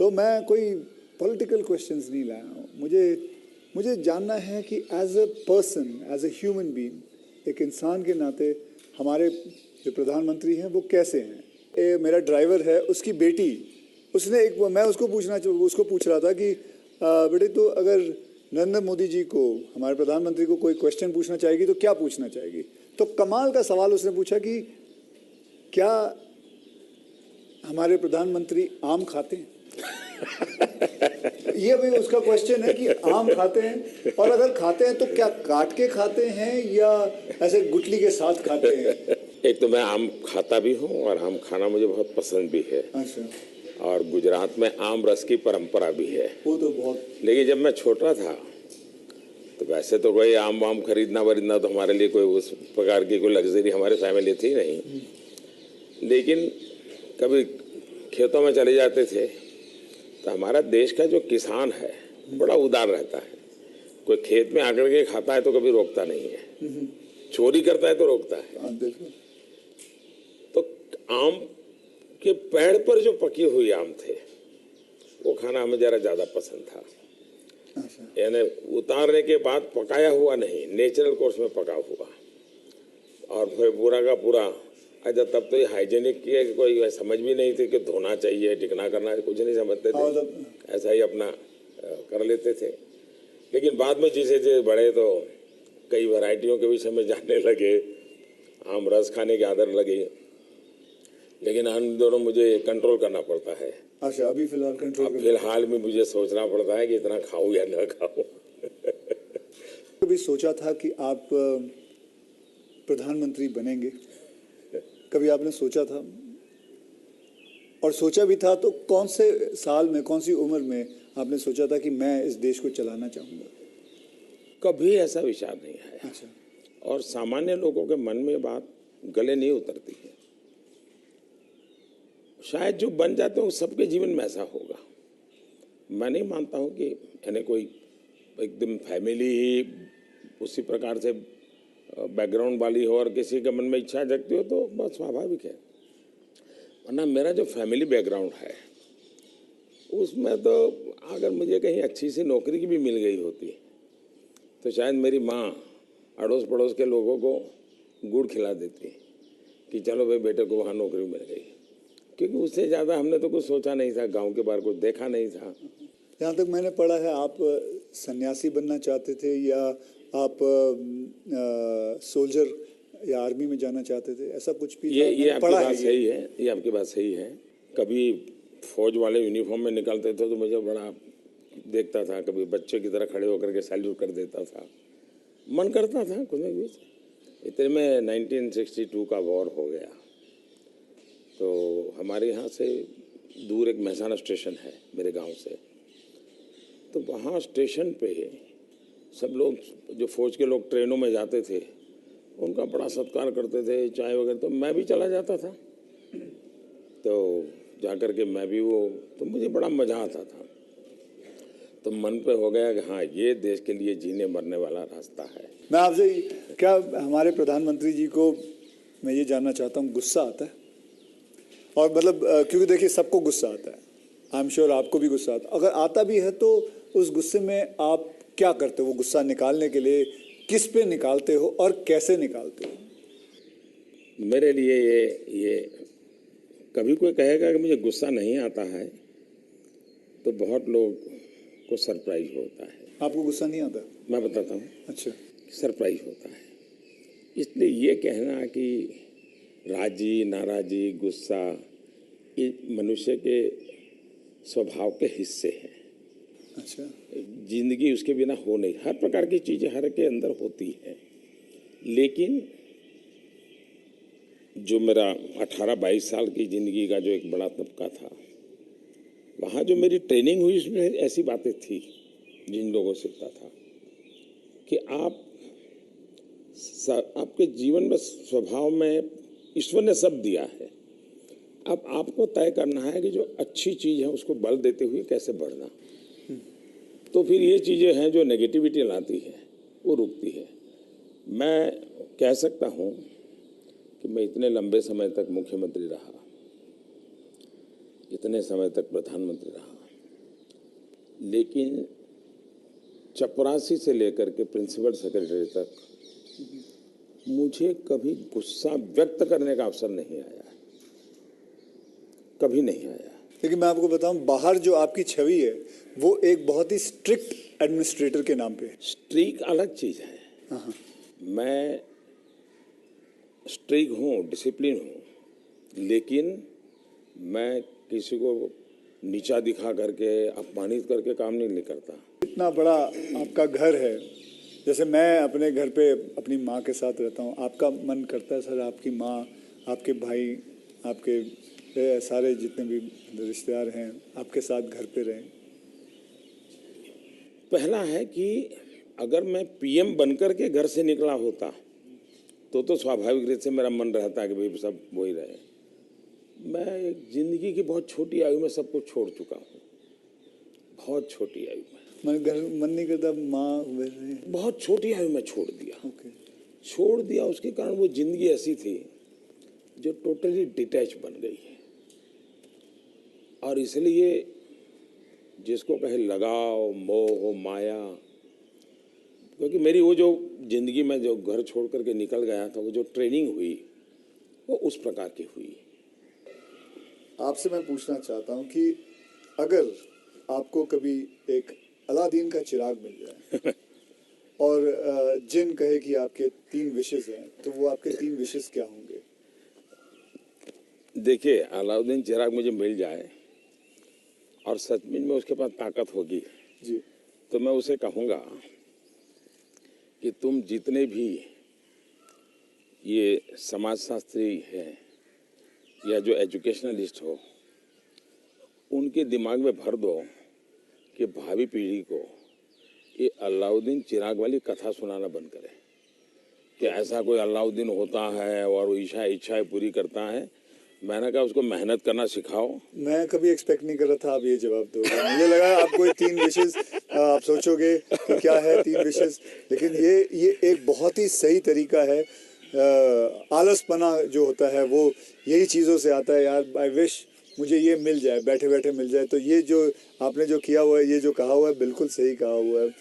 तो मैं कोई पॉलिटिकल क्वेश्चंस नहीं लाया हूँ। मुझे जानना है कि as a person, as a human being, एक इंसान के नाते हमारे जो प्रधानमंत्री हैं वो कैसे हैं। मेरा ड्राइवर है, उसकी बेटी, उसने मैं उसको पूछ रहा था कि बेटे तो अगर नरेंद्र मोदी जी को, हमारे प्रधानमंत्री को कोई क्वेश्चन पूछना चाहेगी तो क्या पूछना चाहेगी। तो कमाल का सवाल उसने पूछा कि क्या हमारे प्रधानमंत्री आम खाते हैं। ये भी उसका क्वेश्चन है कि आम खाते हैं, और अगर खाते हैं तो क्या काट के खाते हैं या ऐसे गुठली के साथ खाते हैं। एक तो मैं आम खाता भी हूँ और आम खाना मुझे बहुत पसंद भी है। अच्छा। और गुजरात में आम रस की परंपरा भी है। वो तो बहुत। लेकिन जब मैं छोटा था तो वैसे तो कोई आम वाम खरीदना वरीदना तो हमारे लिए कोई उस प्रकार की कोई लग्जरी हमारे फैमिली थी नहीं। लेकिन कभी खेतों में चले जाते थे तो हमारा देश का जो किसान है बड़ा उदार रहता है। कोई खेत में आकर के खाता है तो कभी रोकता नहीं है, चोरी करता है तो रोकता है। तो आम के पेड़ पर जो पकी हुई आम थे वो खाना हमें जरा ज्यादा पसंद था। यानी उतारने के बाद पकाया हुआ नहीं, नेचुरल कोर्स में पका हुआ, और फिर पूरा का पूरा। अच्छा, तब तो ये हाइजीनिक की कोई समझ भी नहीं थी कि धोना चाहिए, टिकना करना है, कुछ नहीं समझते थे, ऐसा ही अपना कर लेते थे। लेकिन बाद में जैसे जैसे बड़े तो कई वैरायटियों के विषय में जानने लगे, आम रस खाने की आदत लगी। लेकिन हम दोनों मुझे कंट्रोल करना पड़ता है। अच्छा, अभी फिलहाल कंट्रोल। फिलहाल में मुझे सोचना पड़ता है कि इतना खाऊं या न खाऊं। कभी सोचा था कि आप प्रधानमंत्री बनेंगे? कभी आपने सोचा था? और सोचा भी था तो कौन से साल में, कौन सी उम्र में आपने सोचा था कि मैं इस देश को चलाना चाहूंगा? कभी ऐसा विचार नहीं है। अच्छा। और सामान्य लोगों के मन में बात गले नहीं उतरती है। शायद जो बन जाते हैं सबके जीवन में ऐसा होगा। मैं नहीं मानता हूं कि यानी कोई एकदम फैमिली ही उसी प्रकार से बैकग्राउंड वाली हो और किसी के मन में इच्छा जगती हो तो बहुत स्वाभाविक है। वरना मेरा जो फैमिली बैकग्राउंड है उसमें तो अगर मुझे कहीं अच्छी सी नौकरी की भी मिल गई होती तो शायद मेरी माँ अड़ोस पड़ोस के लोगों को गुड़ खिला देती कि चलो भाई बेटे को वहाँ नौकरी मिल गई, क्योंकि उससे ज़्यादा हमने तो कुछ सोचा नहीं था, गांव के बाहर कुछ देखा नहीं था। जहाँ तक मैंने पढ़ा है आप सन्यासी बनना चाहते थे या आप सोल्जर या आर्मी में जाना चाहते थे, ऐसा कुछ भी? ये आपकी बात सही है, ये आपकी बात सही है। कभी फौज वाले यूनिफॉर्म में निकलते थे तो मुझे बड़ा देखता था, कभी बच्चे की तरह खड़े होकर के सैल्यूट कर देता था, मन करता था कुछ न कुछ। इतने में 1962 का वॉर हो गया तो हमारे यहाँ से दूर एक महसाना स्टेशन है मेरे गांव से, तो वहाँ स्टेशन पे सब लोग जो फौज के लोग ट्रेनों में जाते थे उनका बड़ा सत्कार करते थे, चाय वगैरह। तो मैं भी चला जाता था, तो जाकर के मैं भी वो, तो मुझे बड़ा मज़ा आता था। तो मन पे हो गया कि हाँ ये देश के लिए जीने मरने वाला रास्ता है। मैं आपसे क्या, हमारे प्रधानमंत्री जी को मैं ये जानना चाहता हूँ, गुस्सा आता है? और मतलब क्योंकि देखिए सबको गुस्सा आता है, आई एम श्योर आपको भी गुस्सा आता है। अगर आता भी है तो उस गुस्से में आप क्या करते हो? वो गुस्सा निकालने के लिए किस पे निकालते हो और कैसे निकालते हो? मेरे लिए ये कभी कोई कहेगा कि मुझे गुस्सा नहीं आता है तो बहुत लोग को सरप्राइज होता है। आपको गुस्सा नहीं आता? मैं बताता हूँ। अच्छा। सरप्राइज होता है। इसलिए ये कहना कि राजी नाराजी गुस्सा ये मनुष्य के स्वभाव के हिस्से हैं। अच्छा। जिंदगी उसके बिना हो नहीं, हर प्रकार की चीजें हर के अंदर होती हैं। लेकिन जो मेरा 18-22 साल की जिंदगी का जो एक बड़ा तबका था, वहाँ जो मेरी ट्रेनिंग हुई उसमें ऐसी बातें थी जिन लोगों से सीखता था कि आपके जीवन में स्वभाव में ईश्वर ने सब दिया है। अब आपको तय करना है कि जो अच्छी चीज है उसको बल देते हुए कैसे बढ़ना। तो फिर ये चीजें हैं जो नेगेटिविटी लाती है वो रुकती है। मैं कह सकता हूँ कि मैं इतने लंबे समय तक मुख्यमंत्री रहा, इतने समय तक प्रधानमंत्री रहा, लेकिन चपरासी से लेकर के प्रिंसिपल सेक्रेटरी तक मुझे कभी गुस्सा व्यक्त करने का अवसर नहीं आया, कभी नहीं आया। लेकिन मैं आपको बताऊं, बाहर जो आपकी छवि है वो एक बहुत ही स्ट्रिक्ट एडमिनिस्ट्रेटर के नाम पे है। स्ट्रीक अलग चीज है। मैं स्ट्रीक हूँ, डिसिप्लिन हूँ, लेकिन मैं किसी को नीचा दिखा करके अपमानित करके काम नहीं करता। इतना बड़ा आपका घर है, जैसे मैं अपने घर पे अपनी माँ के साथ रहता हूँ, आपका मन करता है सर आपकी माँ, आपके भाई, आपके सारे जितने भी रिश्तेदार हैं आपके साथ घर पे रहें? पहला है कि अगर मैं पीएम बनकर के घर से निकला होता तो स्वाभाविक रूप से मेरा मन रहता है कि भाई सब वही रहे। मैं एक जिंदगी की बहुत छोटी आयु में सब कुछ छोड़ चुका हूँ, बहुत छोटी आयु में। मन नहीं करता माँ वैसे? बहुत छोटी आयु में छोड़ दिया। ओके। छोड़ दिया, उसके कारण वो जिंदगी ऐसी थी जो टोटली डिटैच बन गई है। और इसलिए जिसको कहे लगाव, मोह, माया, क्योंकि मेरी वो जो जिंदगी में जो घर छोड़ करके निकल गया था, वो जो ट्रेनिंग हुई वो उस प्रकार की हुई। आपसे मैं पूछना चाहता हूँ कि अगर आपको कभी एक अलादीन का चिराग मिल जाए और जिन कहे कि आपके 3 विशेस हैं, तो वो आपके 3 विशेस क्या होंगे? देखिए, अलाउद्दीन चिराग मुझे मिल जाए और सचमुच में उसके पास ताकत होगी जी, तो मैं उसे कहूँगा कि तुम जितने भी ये समाजशास्त्री हैं या जो एजुकेशनलिस्ट हो, उनके दिमाग में भर दो कि भावी पीढ़ी को ये अलाउद्दीन चिराग वाली कथा सुनाना बंद करें कि ऐसा कोई अलाउद्दीन होता है और वो इच्छाएं पूरी करता है। मैंने कहा उसको मेहनत करना सिखाओ। मैं कभी एक्सपेक्ट नहीं कर रहा था आप ये जवाब दोगे। मुझे लगा आप कोई 3 विशेस आप सोचोगे कि क्या है 3 विशेस, लेकिन ये एक बहुत ही सही तरीका है। आलसपना जो होता है वो यही चीज़ों से आता है। यार आई विश मुझे ये मिल जाए, बैठे बैठे मिल जाए। तो ये जो आपने जो किया हुआ है, ये जो कहा हुआ है, बिल्कुल सही कहा हुआ है।